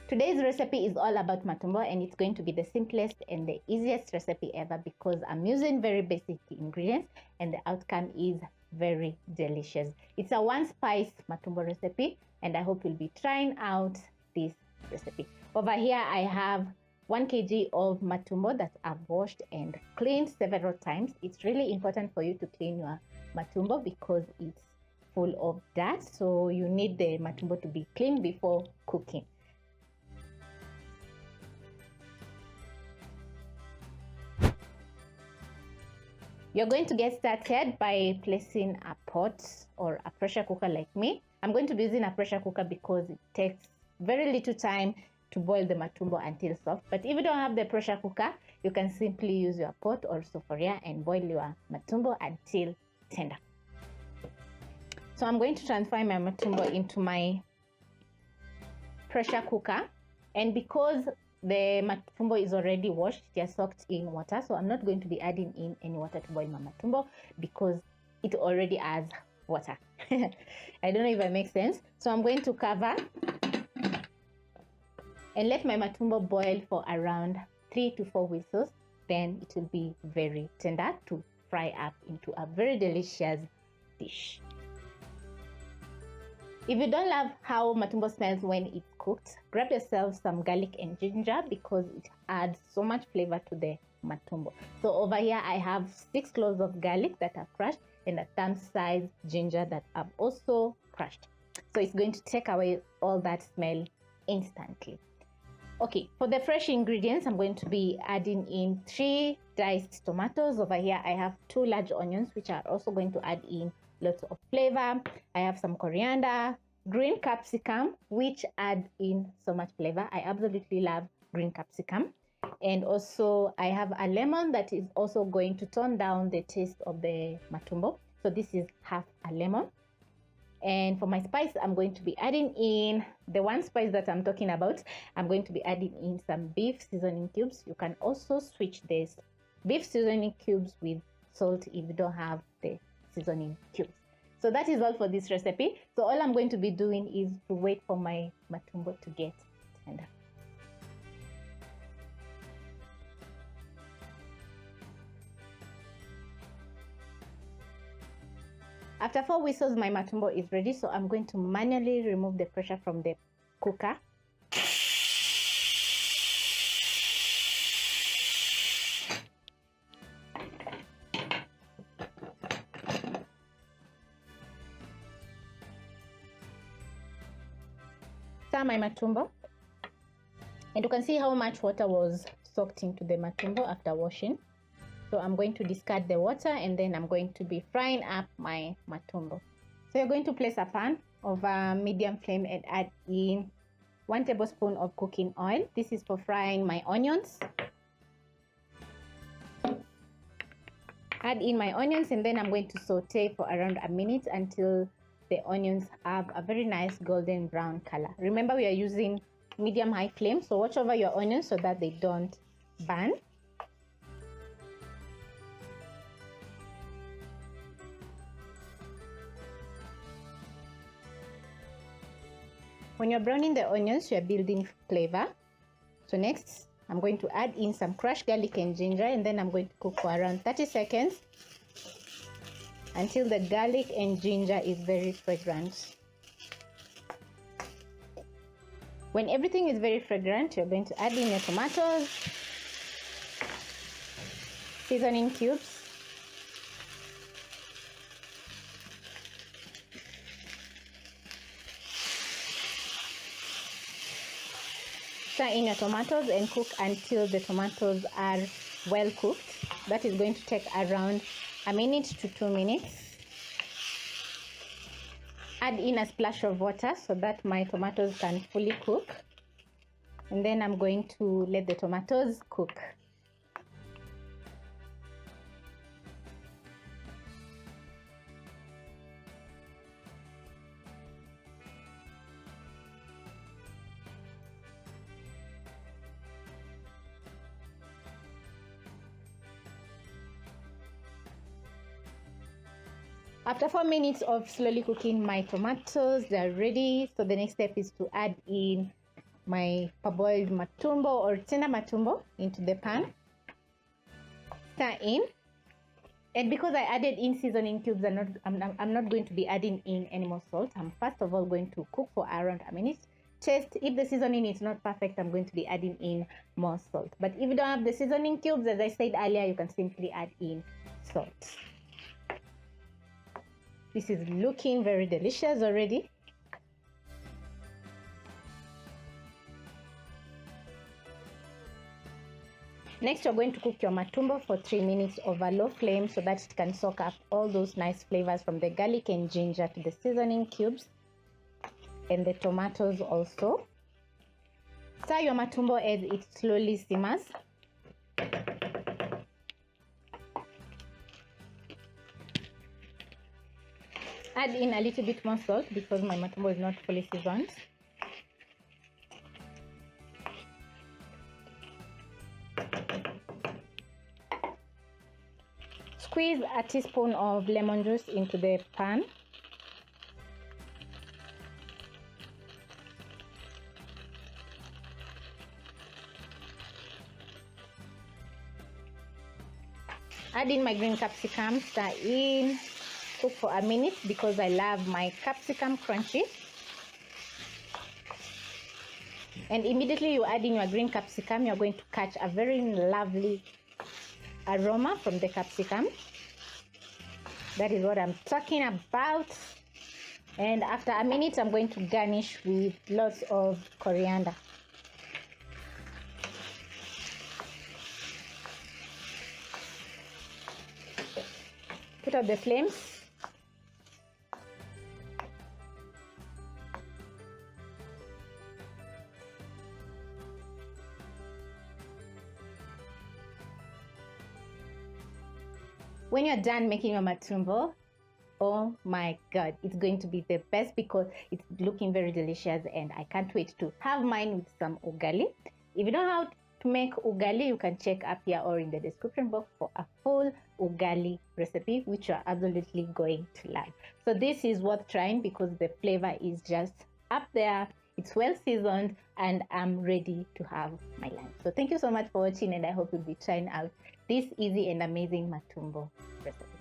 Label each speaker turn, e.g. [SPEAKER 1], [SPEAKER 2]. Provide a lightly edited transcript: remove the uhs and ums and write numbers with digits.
[SPEAKER 1] Today's recipe is all about matumbo, and it's going to be the simplest and the easiest recipe ever because I'm using very basic ingredients and the outcome is very delicious. It's a one spice matumbo recipe and I hope you'll be trying out this recipe. Over here I have 1 kg of matumbo that I've washed and cleaned several times. It's really important for you to clean your matumbo because it's full of dirt, so you need the matumbo to be clean before cooking. You're going to get started by placing a pot or a pressure cooker like me. I'm going to be using a pressure cooker because it takes very little time to boil the matumbo until soft. But if you don't have the pressure cooker, you can simply use your pot or sufuria and boil your matumbo until tender. So I'm going to transfer my matumbo into my pressure cooker, and because the matumbo is already washed, it is soaked in water, so I'm not going to be adding in any water to boil my matumbo because it already has water. I don't know if it makes sense. So I'm going to cover and let my matumbo boil for around 3 to 4 whistles. Then it will be very tender to fry up into a very delicious dish. If you don't love how matumbo smells when it's cooked, grab yourself some garlic and ginger because it adds so much flavor to the matumbo. So over here I have 6 cloves of garlic that I've crushed and a thumb-sized ginger that I've also crushed. So it's going to take away all that smell instantly. Okay, for the fresh ingredients, I'm going to be adding in 3 diced tomatoes. Over here I have 2 large onions which are also going to add in lots of flavor. I have some coriander, green capsicum which adds in so much flavor. I absolutely love green capsicum. And also I have a lemon that is also going to tone down the taste of the matumbo. So this is half a lemon. And for my spice, I'm going to be adding in the one spice that I'm talking about. I'm going to be adding in some beef seasoning cubes. You can also switch this beef seasoning cubes with salt if you don't have the seasoning cubes. So that is all for this recipe. So all I'm going to be doing is to wait for my matumbo to get tender. After 4 whistles, my matumbo is ready, so I'm going to manually remove the pressure from the cooker. Stir my matumbo, and you can see how much water was soaked into the matumbo after washing. So I'm going to discard the water and then I'm going to be frying up my matumbo. So you're going to place a pan over medium flame and add in 1 tablespoon of cooking oil. This is for frying my onions. Add in my onions and then I'm going to saute for around a minute until the onions have a very nice golden brown color. Remember, we are using medium high flame, so watch over your onions so that they don't burn. When you're browning the onions, you're building flavor. So next, I'm going to add in some crushed garlic and ginger, and then I'm going to cook for around 30 seconds until the garlic and ginger is very fragrant. When everything is very fragrant, you're going to add in your tomatoes, seasoning cubes, stir in your tomatoes and cook until the tomatoes are well cooked. That is going to take around 1 minute to 2 minutes. Add in a splash of water so that my tomatoes can fully cook. And then I'm going to let the tomatoes cook. After 4 minutes of slowly cooking my tomatoes, they're ready. So the next step is to add in my parboiled matumbo or tender matumbo into the pan. Stir in. And because I added in seasoning cubes, I'm not going to be adding in any more salt. I'm first of all going to cook for around a minute. Taste, if the seasoning is not perfect, I'm going to be adding in more salt. But if you don't have the seasoning cubes, as I said earlier, you can simply add in salt. This is looking very delicious already. Next, you're going to cook your matumbo for 3 minutes over low flame so that it can soak up all those nice flavors from the garlic and ginger to the seasoning cubes and the tomatoes also. Stir your matumbo as it slowly simmers. Add in a little bit more salt because my matumbo is not fully seasoned. Squeeze a teaspoon of lemon juice into the pan. Add in my green capsicum, stir in, cook for a minute because I love my capsicum crunchy. And immediately you add in your green capsicum, you're going to catch a very lovely aroma from the capsicum. That is what I'm talking about. And after a minute, I'm going to garnish with lots of coriander. Put out the flames. When you're done making your matumbo, oh my god, it's going to be the best because it's looking very delicious and I can't wait to have mine with some ugali. If you don't know how to make ugali, you can check up here or in the description box for a full ugali recipe which you're absolutely going to love. So this is worth trying because the flavor is just up there. It's well seasoned and I'm ready to have my lunch. So thank you so much for watching and I hope you'll be trying out this easy and amazing matumbo recipe.